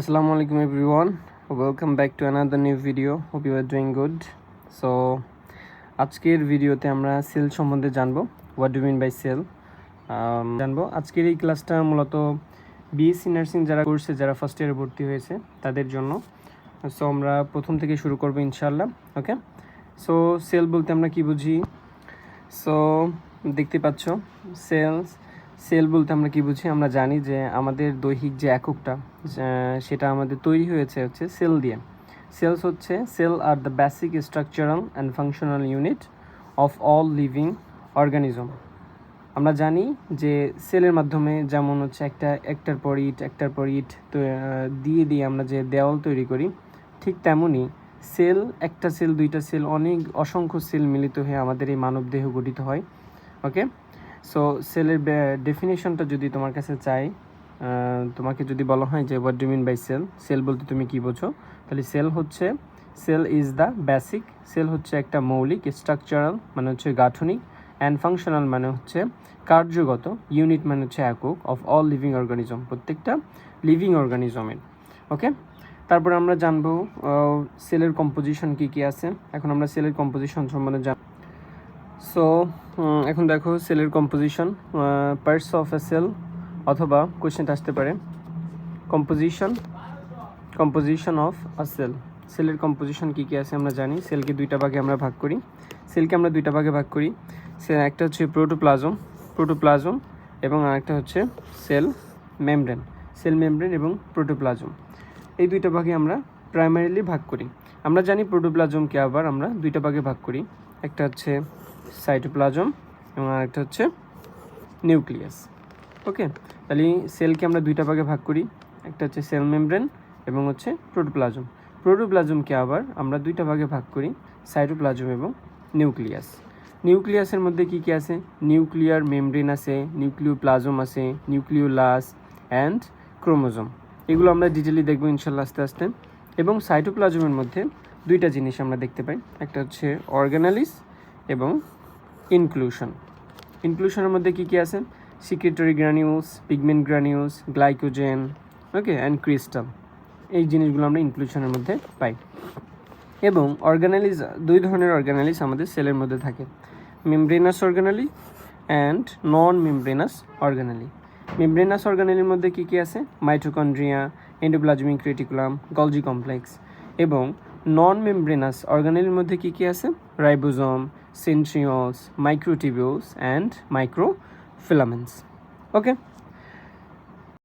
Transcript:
Assalamu alaikum everyone. Welcome back to another new video. Hope you are doing good. So আজকের ভিডিওতে আমরা sell সম্বন্ধে জানবো। What do you mean by cell? জানবো আজকের এই ক্লাসটা মূলত বিএসসি নার্সিং যারা কোর্সে যারা ফার্স্ট ইয়ারে ভর্তি হয়েছে তাদের জন্য। সো আমরা প্রথম থেকে শুরু করব ইনশাআল্লাহ। ওকে, সো সেল বলতে আমরা কি বুঝি? সো দেখতে পাচ্ছ সেল বলতে আমরা কি বুঝি? আমরা জানি যে আমাদের দৈহিক যে এককটা সেটা আমাদের তৈরি হয়েছে হচ্ছে সেল দিয়ে। সেল আর the basic structural and functional unit of all living organism. আমরা জানি যে সেলের মাধ্যমে যেমন হচ্ছে একটার পর ইট দিয়ে আমরা যে দেওয়াল তৈরি করি, ঠিক তেমনই একটা সেল দুইটা সেল অসংখ্য সেল মিলিত হয়ে আমাদের এই মানব দেহ গঠিত হয়। ওকে, সো সেলের ডেফিনেশনটা যদি তোমার কাছে চাই, তোমাকে যদি বলা হয় যে what do mean by cell বলতে তুমি কি বোঝো, তাহলে cell is the basic. Cell হচ্ছে একটা মৌলিক, স্ট্রাকচারাল মানে হচ্ছে গাঠনিক, অ্যান্ড ফাংশনাল মানে হচ্ছে কার্যগত, ইউনিট মানে হচ্ছে একক, অফ অল লিভিং অর্গানিজম প্রত্যেকটা লিভিং অর্গানিজমের। ওকে, তারপরে আমরা জানবো সেলের কম্পোজিশন কী আছে। এখন আমরা সেলের কম্পোজিশন সম্বন্ধে জানব। সো এখন দেখো সেলের composition, parts of a cell, অথবা কোয়েশ্চেনটা আসতে পারে কম্পোজিশন অফ আ সেলের কম্পোজিশন কী আছে আমরা জানি। সেলকে দুইটা ভাগে আমরা ভাগ করি। একটা হচ্ছে প্রোটোপ্লাজম এবং আরেকটা হচ্ছে সেল মেমব্রেন এবং প্রোটোপ্লাজম। এই দুইটা ভাগে আমরা প্রাইমারিলি ভাগ করি। আমরা জানি প্রোটোপ্লাজমকে আবার আমরা দুইটা ভাগে ভাগ করি, একটা হচ্ছে সাইটোপ্লাজম এবং আরেকটা হচ্ছে নিউক্লিয়াস। ওকে, তাহলে সেলকে আমরা দুইটা ভাগে ভাগ করি, একটা হচ্ছে সেল মেমব্রেন এবং হচ্ছে প্রোটোপ্লাজমকে আবার আমরা দুইটা ভাগে ভাগ করি, সাইটোপ্লাজম এবং নিউক্লিয়াসের মধ্যে কী আছে? নিউক্লিয়ার মেমব্রেন আছে, নিউক্লিওপ্লাজম আছে, নিউক্লিওলাস অ্যান্ড ক্রোমোজোম। এগুলো আমরা ডিটেইলি দেখবো ইনশাল্লাহ আস্তে আস্তে। এবং সাইটোপ্লাজমের মধ্যে দুইটা জিনিস আমরা দেখতে পাই, একটা হচ্ছে অর্গানালিস এবং ইনক্লুশনের মধ্যে কী আছে? Secretory granules, pigment granules, glycogen, okay, and crystal. এই জিনিসগুলো আমরা ইনক্লুশনের মধ্যে পাই। এবং দুই ধরনের অর্গানালিস আমাদের সেলের মধ্যে থাকে, membranous organelle and non membranous organelle. Membranous অর্গানালির মধ্যে কী আছে? Mitochondria, endoplasmic reticulum, Golgi complex. এবং নন মেমব্রেনাস অর্গানালির মধ্যে কী আছে? Ribosome, centrioles, microtubules and microfilaments. Okay,